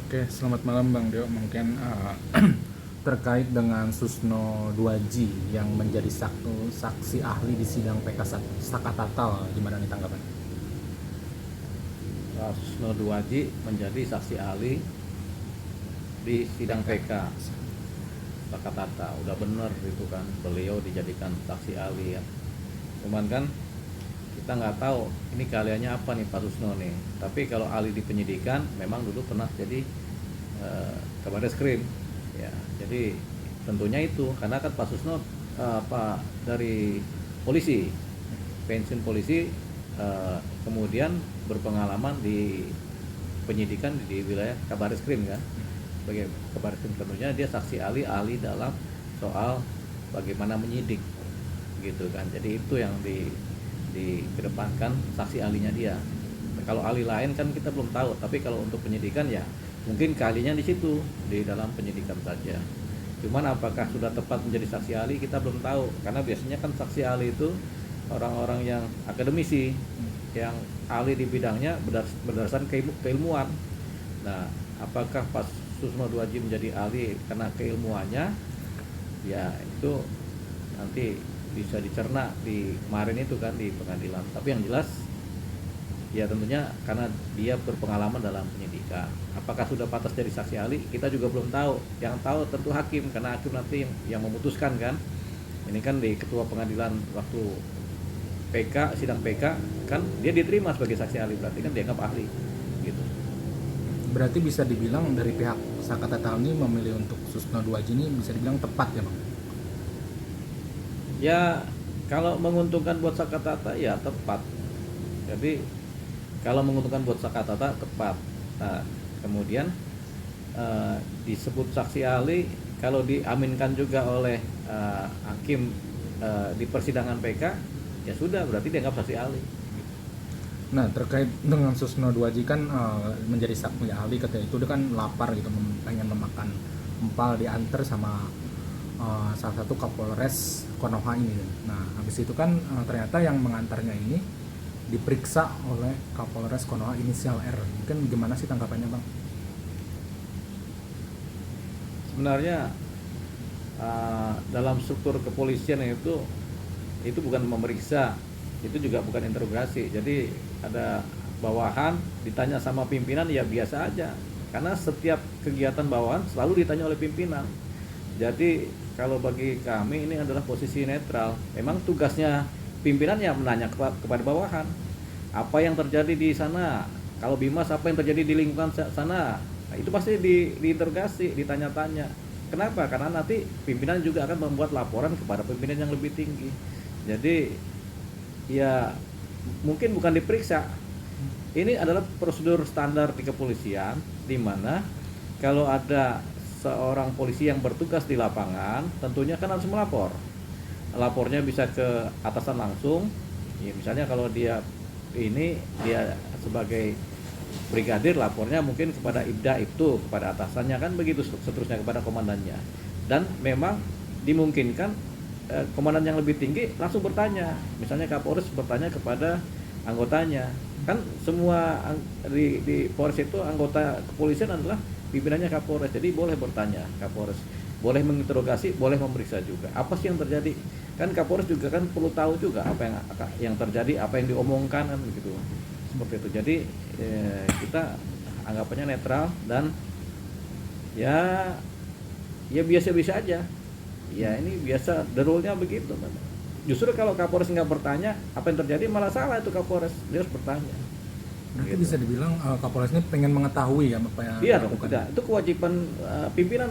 Oke, selamat malam Bang Dio. Mungkin terkait dengan Susno 2G yang menjadi saksi ahli di sidang PK Sakatatal, gimana nih tanggapan? Susno Duwaji menjadi saksi ahli di sidang PK Sakatata. Udah bener itu kan, beliau dijadikan saksi ahli ya. Cuman kan kita nggak tahu ini keahliannya apa nih Pak Susno nih. Tapi kalau ahli di penyidikan memang dulu pernah jadi Kabarreskrim ya. Jadi tentunya itu karena kan Pak Susno Pak dari polisi, pensiun polisi, kemudian berpengalaman di penyidikan di wilayah Kabarreskrim kan. Sebagai Kabarreskrim tentunya dia saksi ahli dalam soal bagaimana menyidik gitu kan. Jadi itu yang dikedepankan saksi ahlinya dia. Kalau ahli lain kan kita belum tahu, tapi kalau untuk penyidikan ya mungkin keahliannya di situ, di dalam penyidikan saja. Cuman apakah sudah tepat menjadi saksi ahli kita belum tahu, karena biasanya kan saksi ahli itu orang-orang yang akademisi, yang ahli di bidangnya berdasarkan keilmuan. Nah, apakah Pak Susno Duwaji menjadi ahli karena keilmuannya? Ya itu nanti bisa dicerna di kemarin itu kan di pengadilan. Tapi yang jelas ya tentunya karena dia berpengalaman dalam penyidikan. Apakah sudah pantas jadi saksi ahli kita juga belum tahu. Yang tahu tentu hakim, karena hakim nanti yang memutuskan kan. Ini kan di ketua pengadilan waktu PK, sidang PK kan dia diterima sebagai saksi ahli, berarti kan dianggap ahli gitu. Berarti bisa dibilang dari pihak Sakatatal ini memilih untuk Susno 2G ini bisa dibilang tepat ya Bang? Ya kalau menguntungkan buat Sakatata ya tepat. Jadi kalau menguntungkan buat Sakatata tepat. Nah, kemudian disebut saksi ahli kalau diaminkan juga oleh hakim di persidangan PK, ya sudah berarti dianggap saksi ahli. Nah, terkait dengan Susno 2G kan menjadi saksi ahli ketika itu dia kan lapar gitu, pengen memakan empal, diantar sama salah satu Kapolres Konoha ini. Nah, habis itu kan ternyata yang mengantarnya ini diperiksa oleh Kapolres Konoha inisial R. Mungkin gimana sih tanggapannya Bang? Sebenarnya dalam struktur kepolisian itu bukan memeriksa, itu juga bukan interogasi. Jadi ada bawahan ditanya sama pimpinan ya biasa aja, karena setiap kegiatan bawahan selalu ditanya oleh pimpinan. Jadi kalau bagi kami ini adalah posisi netral. Memang tugasnya pimpinan yang menanya kepada bawahan apa yang terjadi di sana. Kalau Bimas apa yang terjadi di lingkungan sana. Nah, itu pasti diinterogasi, ditanya-tanya. Kenapa? Karena nanti pimpinan juga akan membuat laporan kepada pimpinan yang lebih tinggi. Jadi ya mungkin bukan diperiksa. Ini adalah prosedur standar di kepolisian, di mana kalau ada seorang polisi yang bertugas di lapangan, tentunya kan harus melapor. Lapornya bisa ke atasan langsung. Ya, misalnya kalau dia sebagai brigadir, lapornya mungkin kepada Ibda itu, kepada atasannya kan begitu, seterusnya kepada komandannya. Dan memang dimungkinkan komandan yang lebih tinggi langsung bertanya, misalnya Kapolres bertanya kepada anggotanya. Kan semua di Polres itu anggota kepolisian adalah pimpinannya Kapolres, jadi boleh bertanya Kapolres, boleh menginterogasi, boleh memeriksa juga. Apa sih yang terjadi? Kan Kapolres juga kan perlu tahu juga apa yang terjadi, apa yang diomongkan kan begitu. Seperti itu. Jadi kita anggapannya netral dan ya biasa-biasa aja. Ya ini biasa, the rule-nya begitu. Justru kalau Kapolres nggak bertanya apa yang terjadi malah salah itu Kapolres, dia harus bertanya. Berarti Gitu. bisa dibilang Kapolres ini pengen mengetahui ya apa yang Iya dong, dilakukan. tidak. Itu kewajiban pimpinan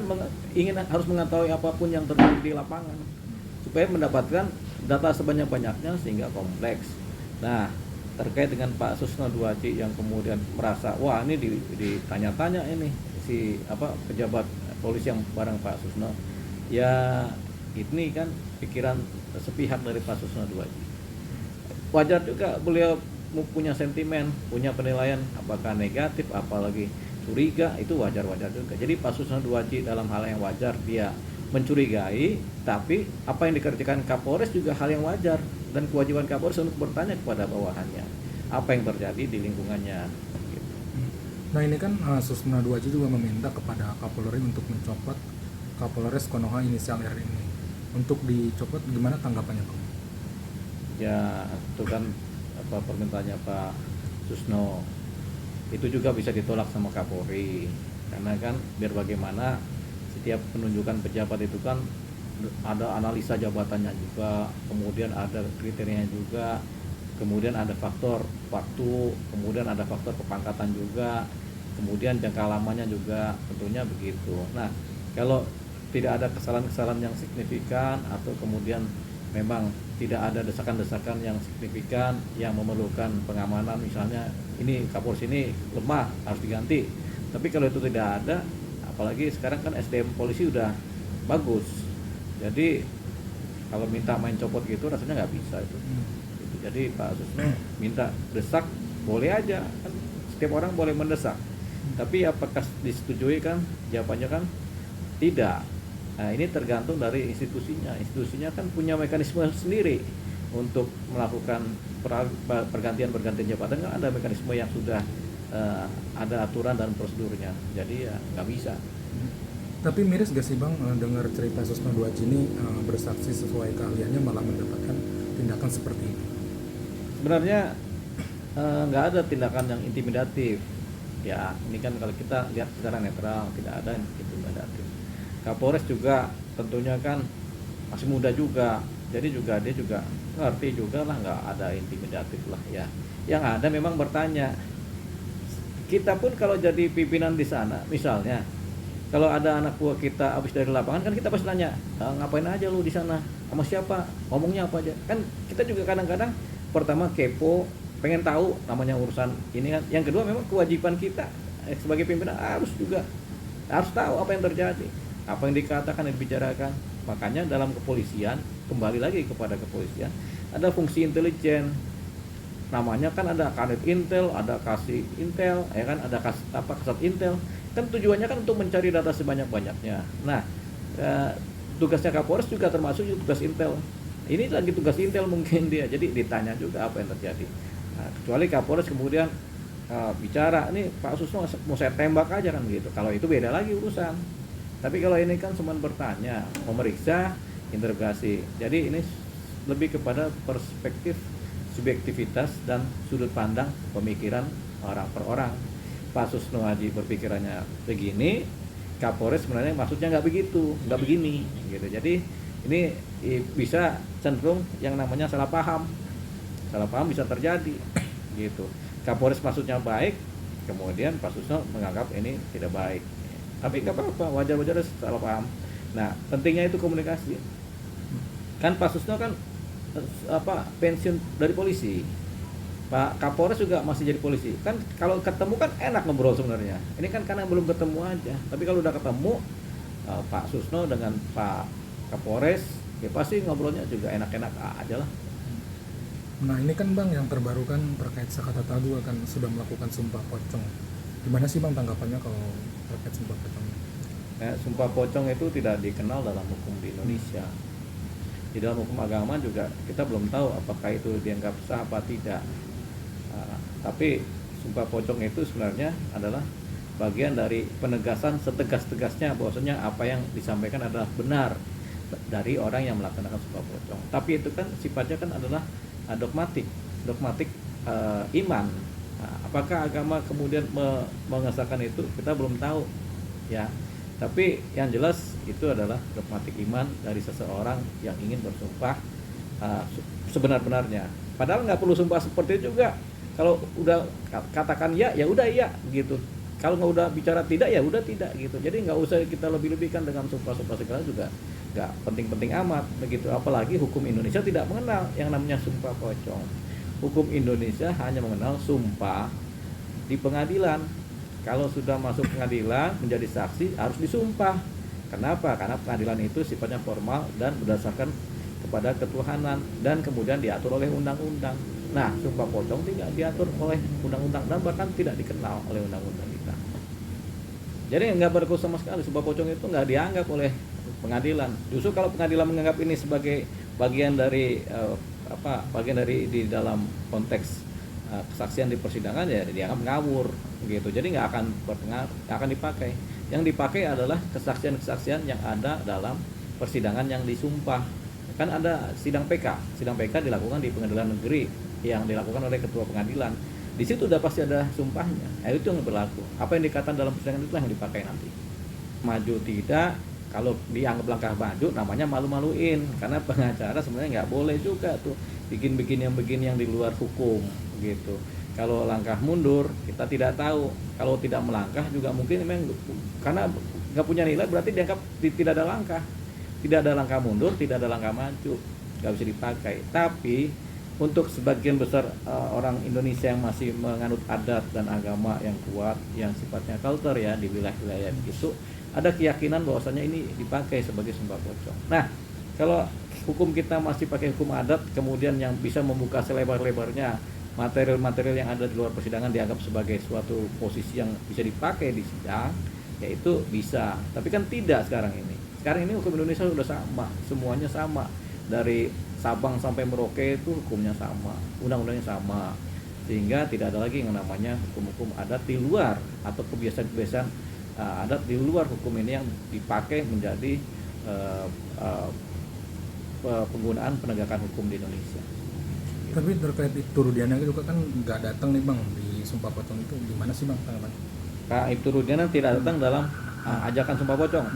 harus mengetahui apapun yang terjadi di lapangan supaya mendapatkan data sebanyak-banyaknya sehingga kompleks. Nah, terkait dengan Pak Susno Duwaji yang kemudian merasa wah ini ditanya-tanya ini si pejabat polisi yang bareng Pak Susno. Ya ini kan pikiran sepihak dari Pak Susno Duwaji. Wajar juga beliau punya sentimen, punya penilaian apakah negatif, apalagi curiga, itu wajar-wajar juga. Jadi Pak Susno Duwaji dalam hal yang wajar dia mencurigai, tapi apa yang dikerjakan Kapolres juga hal yang wajar dan kewajiban Kapolres untuk bertanya kepada bawahannya apa yang terjadi di lingkungannya. Gitu. Nah ini kan Susna 2J juga meminta kepada Kapolri untuk mencopot Kapolres Konoha inisial R ini. Untuk dicopot gimana tanggapannya Bang? Ya itu kan permintaannya Pak Susno itu juga bisa ditolak sama Kapolri, karena kan biar bagaimana setiap penunjukan pejabat itu kan ada analisa jabatannya juga, kemudian ada kriterianya juga, kemudian ada faktor waktu, kemudian ada faktor kepangkatan juga, kemudian jangka lamanya juga, tentunya begitu. Nah kalau tidak ada kesalahan-kesalahan yang signifikan atau kemudian memang tidak ada desakan-desakan yang signifikan yang memerlukan pengamanan, misalnya ini Kapolres ini lemah harus diganti, tapi kalau itu tidak ada, apalagi sekarang kan SDM polisi udah bagus, jadi kalau minta main copot gitu rasanya nggak bisa itu. Jadi Pak Susno minta desak boleh aja kan, setiap orang boleh mendesak, tapi apakah disetujui kan, jawabannya kan tidak. Nah ini tergantung dari institusinya kan punya mekanisme sendiri untuk melakukan pergantian jabatan, kan ada mekanisme yang sudah ada aturan dan prosedurnya, jadi ya nggak bisa. Tapi miris gak sih Bang dengar cerita Susna 2J ini bersaksi sesuai keahliannya malah mendapatkan tindakan seperti ini? Sebenarnya nggak ada tindakan yang intimidatif ya, ini kan kalau kita lihat secara netral tidak ada yang intimidatif. Kapolres juga tentunya kan masih muda juga, jadi juga dia juga ngerti juga lah, nggak ada intimidatif lah ya. Yang ada memang bertanya, kita pun kalau jadi pimpinan di sana misalnya, kalau ada anak buah kita habis dari lapangan kan kita pasti tanya, ngapain aja lu di sana, sama siapa, ngomongnya apa aja, kan kita juga kadang-kadang pertama kepo, pengen tahu namanya urusan ini kan. Yang kedua memang kewajiban kita sebagai pimpinan harus tahu apa yang terjadi, apa yang dikatakan dan dibicarakan. Makanya dalam kepolisian, kembali lagi kepada kepolisian, ada fungsi intelijen, namanya kan ada Kanit Intel, ada Kasih Intel, ya kan, ada Kasat Intel. Kan tujuannya kan untuk mencari data sebanyak-banyaknya. Nah, tugasnya Kapolres juga termasuk tugas Intel. Ini lagi tugas Intel mungkin dia, jadi ditanya juga apa yang terjadi. Nah, kecuali Kapolres kemudian bicara, ini Pak Susno mau saya tembak aja kan gitu. Kalau itu beda lagi urusan. Tapi kalau ini kan cuma bertanya, memeriksa, interogasi. Jadi ini lebih kepada perspektif subjektivitas dan sudut pandang pemikiran orang per orang. Pak Susno Haji berpikirannya begini, Kapolres sebenarnya maksudnya nggak begitu, nggak begini gitu. Jadi ini bisa cenderung yang namanya salah paham bisa terjadi gitu. Kapolres maksudnya baik, kemudian Pak Susno menganggap ini tidak baik, tapi nggak apa-apa, wajar-wajar salah paham. Nah pentingnya itu komunikasi. Kan Pak Susno kan pensiun dari polisi, Pak Kapolres juga masih jadi polisi. Kan kalau ketemu kan enak ngobrol sebenarnya. Ini kan karena belum ketemu aja. Tapi kalau udah ketemu Pak Susno dengan Pak Kapolres, ya pasti ngobrolnya juga enak-enak aja lah. Nah ini kan Bang yang terbaru kan terkait Sakatata II kan sudah melakukan sumpah pocong. Gimana sih Bang tanggapannya kalau terkait sumpah pocong? Sumpah pocong itu tidak dikenal dalam hukum di Indonesia. Di dalam hukum agama juga kita belum tahu apakah itu dianggap sah apa tidak. Tapi sumpah pocong itu sebenarnya adalah bagian dari penegasan setegas-tegasnya bahwasanya apa yang disampaikan adalah benar dari orang yang melaksanakan sumpah pocong. Tapi itu kan sifatnya kan adalah dogmatik iman. Apakah agama kemudian mengesahkan itu kita belum tahu ya. Tapi yang jelas itu adalah dogmatik iman dari seseorang yang ingin bersumpah sebenar-benarnya. Padahal nggak perlu sumpah seperti itu juga. Kalau udah katakan ya udah iya gitu. Kalau nggak udah bicara tidak ya udah tidak gitu. Jadi nggak usah kita lebih-lebihkan dengan sumpah-sumpah segala, juga nggak penting-penting amat begitu. Apalagi hukum Indonesia tidak mengenal yang namanya sumpah pocong. Hukum Indonesia hanya mengenal sumpah di pengadilan. Kalau sudah masuk pengadilan menjadi saksi harus disumpah. Kenapa? Karena pengadilan itu sifatnya formal dan berdasarkan kepada ketuhanan dan kemudian diatur oleh undang-undang. Nah, sumpah pocong tidak diatur oleh undang-undang dan bahkan tidak dikenal oleh undang-undang kita. Jadi nggak berlaku sama sekali. Sumpah pocong itu nggak dianggap oleh pengadilan. Justru kalau pengadilan menganggap ini sebagai bagian dari bagian dari di dalam konteks kesaksian di persidangan, ya dianggap ngawur. gitu. Jadi nggak akan berpengaruh, nggak akan dipakai. Yang dipakai adalah kesaksian-kesaksian yang ada dalam persidangan yang disumpah. Kan ada sidang PK. Sidang PK dilakukan di pengadilan negeri yang dilakukan oleh ketua pengadilan. Di situ udah pasti ada sumpahnya. Itu yang berlaku. Apa yang dikatakan dalam persidangan itulah yang dipakai nanti. Maju tidak, kalau dianggap langkah maju namanya malu-maluin, karena pengacara sebenarnya nggak boleh juga tuh bikin-bikin yang begini yang di luar hukum gitu. Kalau langkah mundur kita tidak tahu, kalau tidak melangkah juga mungkin memang karena nggak punya nilai berarti dianggap tidak ada langkah, tidak ada langkah mundur, tidak ada langkah maju, nggak bisa dipakai. Tapi untuk sebagian besar orang Indonesia yang masih menganut adat dan agama yang kuat, yang sifatnya kultur ya di wilayah-wilayah itu, ada keyakinan bahwasanya ini dipakai sebagai sumpah pocong. Nah, kalau hukum kita masih pakai hukum adat, kemudian yang bisa membuka selebar-lebarnya material-material yang ada di luar persidangan dianggap sebagai suatu posisi yang bisa dipakai di sidang, yaitu bisa. Tapi kan tidak sekarang ini. Sekarang ini hukum Indonesia sudah sama, semuanya sama. Dari Sabang sampai Merauke itu hukumnya sama, undang-undangnya sama, sehingga tidak ada lagi yang namanya hukum-hukum adat di luar atau kebiasaan-kebiasaan adat di luar hukum ini yang dipakai menjadi penggunaan penegakan hukum di Indonesia. Tapi terkait itu Rudiana juga kan nggak datang nih bang di sumpah pocong itu, gimana sih bang tanggapan? Kak Ibtu Rudiana tidak datang dalam ajakan sumpah pocong.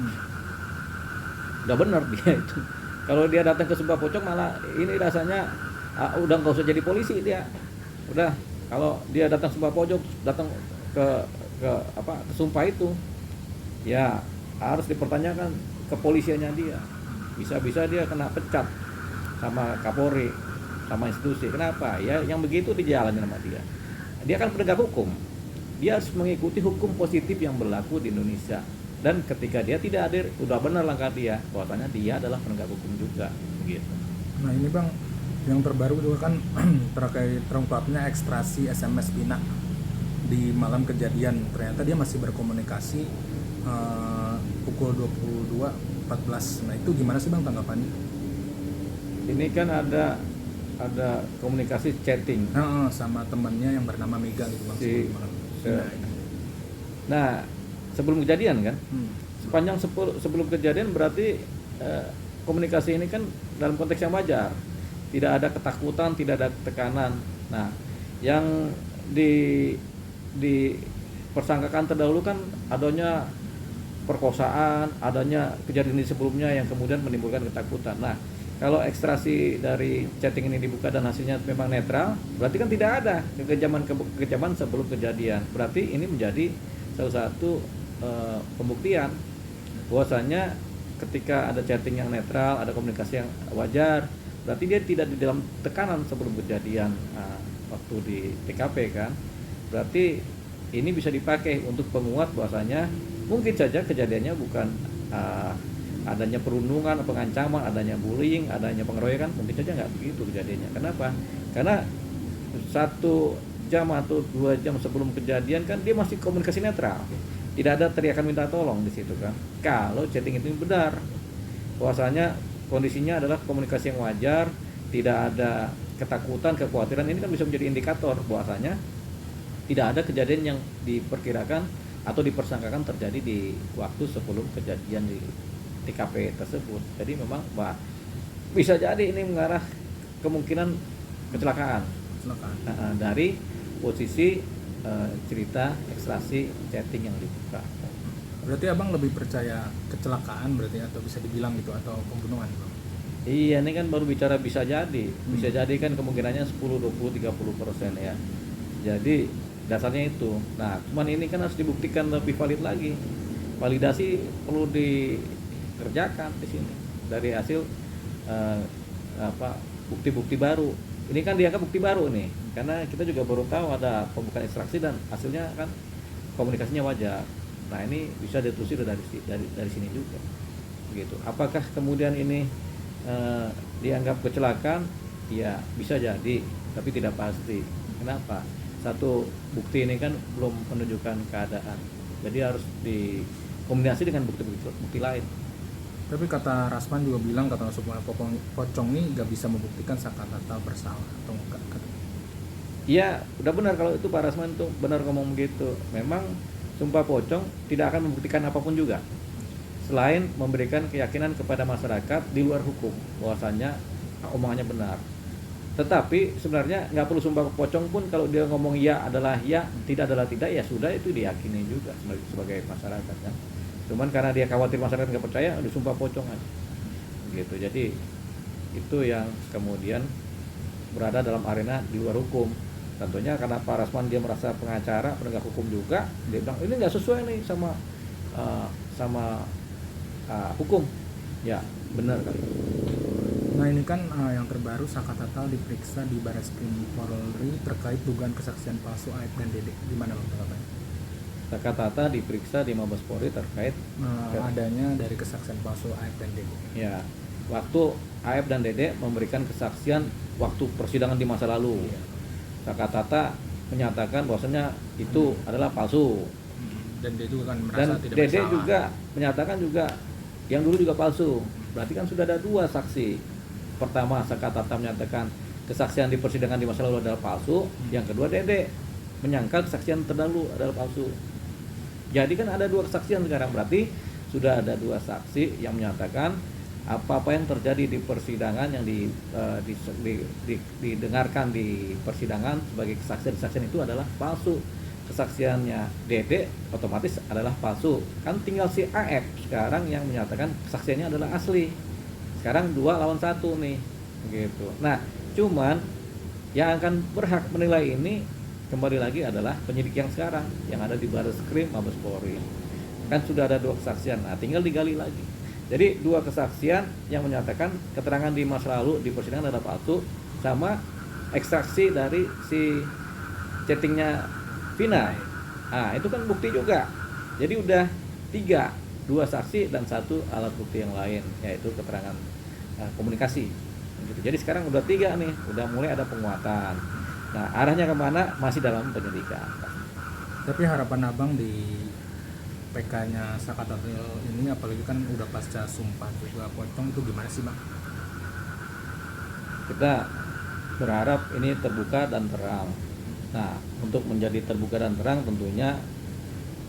Udah benar dia itu. Kalau dia datang ke sumpah pocong malah ini rasanya udah nggak usah jadi polisi dia. Udah kalau dia datang sumpah pocong, datang ke ke sumpah itu, ya harus dipertanyakan kepolisiannya dia. Bisa-bisa dia kena pecat sama Kapolri, sama institusi. Kenapa? Ya yang begitu dijalanin sama dia. Dia kan penegak hukum. Dia harus mengikuti hukum positif yang berlaku di Indonesia. Dan ketika dia tidak hadir, udah benar langkah dia, bahwasanya dia adalah penegak hukum juga, gitu. Nah ini bang, yang terbaru juga kan terkait terungkapnya ekstraksi SMS Pina di malam kejadian. Ternyata dia masih berkomunikasi pukul 22.14. Nah itu gimana sih bang tanggapannya? Ini kan ada komunikasi chatting Sama temannya yang bernama Mega gitu bang. Nah sebelum kejadian kan, sepanjang sebelum kejadian berarti komunikasi ini kan dalam konteks yang wajar, tidak ada ketakutan, tidak ada tekanan. Nah yang dipersangkakan terdahulu kan adanya perkosaan, adanya kejadian di sebelumnya yang kemudian menimbulkan ketakutan. Nah kalau ekstraksi dari chatting ini dibuka dan hasilnya memang netral, berarti kan tidak ada kekejaman sebelum kejadian. Berarti ini menjadi salah satu pembuktian bahwasanya ketika ada chatting yang netral, ada komunikasi yang wajar, berarti dia tidak di dalam tekanan sebelum kejadian waktu di TKP kan. Berarti ini bisa dipakai untuk penguat bahwasanya mungkin saja kejadiannya bukan adanya perundungan, pengancaman, adanya bullying, adanya pengeroyokan, mungkin saja nggak begitu kejadiannya. Kenapa? Karena 1 jam atau 2 jam sebelum kejadian kan dia masih komunikasi netral, tidak ada teriakan minta tolong di situ kan. Kalau chatting itu benar, bahwasanya kondisinya adalah komunikasi yang wajar, tidak ada ketakutan, kekhawatiran, ini kan bisa menjadi indikator bahwasanya tidak ada kejadian yang diperkirakan atau dipersangkakan terjadi di waktu sebelum kejadian di TKP tersebut. Jadi memang bisa jadi ini mengarah kemungkinan kecelakaan. Dari posisi cerita ekstraksi chatting yang dibuka. Berarti abang lebih percaya kecelakaan berarti, atau bisa dibilang gitu, atau pembunuhan bang? Iya, ini kan baru bicara bisa jadi. Bisa jadi kan kemungkinannya 10, 20, 30% ya. Jadi dasarnya itu. Nah, cuman ini kan harus dibuktikan lebih valid lagi. Validasi perlu dikerjakan di sini dari hasil bukti-bukti baru. Ini kan dianggap bukti baru nih, karena kita juga baru tahu ada pembukaan ekstraksi dan hasilnya kan komunikasinya wajar. Nah ini bisa ditelusuri dari sini juga, begitu. Apakah kemudian ini dianggap kecelakaan? Ya bisa jadi, tapi tidak pasti. Kenapa? Satu, bukti ini kan belum menunjukkan keadaan, jadi harus dikombinasi dengan bukti lain. Tapi kata Rasman juga bilang, kata sumpah pocong ini nggak bisa membuktikan Sakatata bersalah atau enggak. Iya, udah benar kalau itu Pak Rasman tuh benar ngomong begitu. Memang sumpah pocong tidak akan membuktikan apapun juga selain memberikan keyakinan kepada masyarakat di luar hukum bahwasanya omongannya benar. Tetapi sebenarnya nggak perlu sumpah pocong pun, kalau dia ngomong ya adalah ya, tidak adalah tidak, ya sudah itu diyakini juga sebagai masyarakat kan. Cuman karena dia khawatir masyarakat nggak percaya, disumpah pocong aja. Gitu. Jadi itu yang kemudian berada dalam arena di luar hukum. Tentunya karena Pak Rasman dia merasa pengacara, penegak hukum juga, dia bilang ini nggak sesuai nih sama hukum. Ya benar kan. Nah ini kan yang terbaru Saka Tatal diperiksa di Barreskrim Polri terkait dugaan kesaksian palsu Aep dan Dede. Gimana Bang tanggapannya? Saka Tata diperiksa di Mabes Polri terkait Adanya dari kesaksian palsu Aep dan Dede. ya waktu Aep dan Dede memberikan kesaksian waktu persidangan di masa lalu. Iya. Saka Tata menyatakan bahwasanya itu adalah palsu. Dan dia juga kan merasa Dan tidak Dede bersalah. juga menyatakan juga yang dulu juga palsu. Berarti kan sudah ada dua saksi. Pertama Saka Tata menyatakan kesaksian di persidangan di masa lalu adalah palsu. Yang kedua Dede menyangkal kesaksian terdahulu adalah palsu. Jadi kan ada dua kesaksian sekarang, berarti sudah ada dua saksi yang menyatakan apa-apa yang terjadi di persidangan yang didengarkan di persidangan sebagai kesaksian itu adalah palsu. Kesaksiannya Dede otomatis adalah palsu. Kan tinggal si Aep sekarang yang menyatakan kesaksiannya adalah asli. Sekarang 2 lawan 1 nih. Gitu. Nah, cuman yang akan berhak menilai ini kembali lagi adalah penyidik yang sekarang yang ada di Barreskrim Mabes Polri. Kan sudah ada dua kesaksian. Nah, tinggal digali lagi. Jadi dua kesaksian yang menyatakan keterangan di masa lalu di persidangan adalah palsu, sama ekstraksi dari si chattingnya Vina. Nah, itu kan bukti juga. Jadi udah 3, 2 saksi dan 1 alat bukti yang lain, yaitu keterangan komunikasi. Gitu. Jadi sekarang udah 3 nih, udah mulai ada penguatan. Nah, arahnya kemana masih dalam penyelidikan. Tapi harapan abang di PK-nya Saka Tatal ini, apalagi kan udah pasca sumpah juga pocong, itu gimana sih Bang? Kita berharap ini terbuka dan terang. Nah, untuk menjadi terbuka dan terang tentunya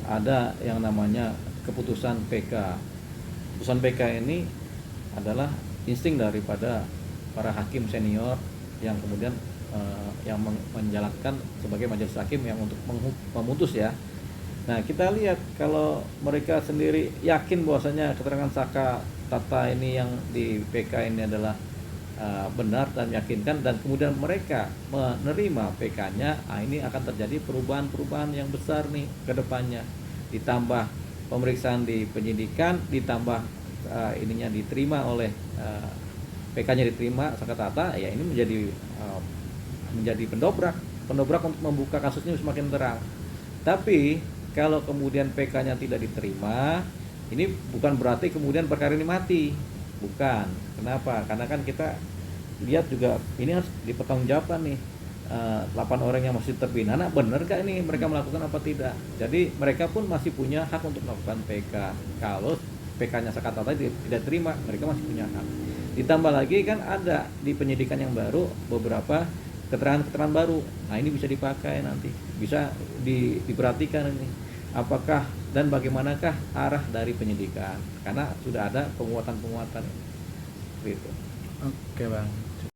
ada yang namanya keputusan PK. Keputusan PK ini adalah insting daripada para hakim senior yang kemudian yang menjalankan sebagai majelis hakim yang untuk memutus ya. Nah, kita lihat kalau mereka sendiri yakin bahwasanya keterangan Saka Tata ini yang di PK ini adalah benar dan meyakinkan, dan kemudian mereka menerima PK-nya, ini akan terjadi perubahan-perubahan yang besar nih ke depannya. Ditambah pemeriksaan di penyidikan, ditambah ininya diterima oleh PK-nya diterima Saka Tata, ya ini menjadi pendobrak untuk membuka kasus ini semakin terang. Tapi kalau kemudian PK-nya tidak diterima, ini bukan berarti kemudian perkara ini mati. Bukan. Kenapa? Karena kan kita lihat juga ini harus dipertanggungjawabkan nih. 8 orang yang masih terpidana, benar gak ini mereka melakukan apa tidak? Jadi mereka pun masih punya hak untuk melakukan PK. Kalau PK-nya Saka Tata tidak terima, mereka masih punya hak. Ditambah lagi kan ada di penyidikan yang baru beberapa keterangan-keterangan baru. Nah, ini bisa dipakai nanti. Bisa diperhatikan ini. Apakah dan bagaimanakah arah dari penyidikan? Karena sudah ada penguatan-penguatan gitu. Oke Bang.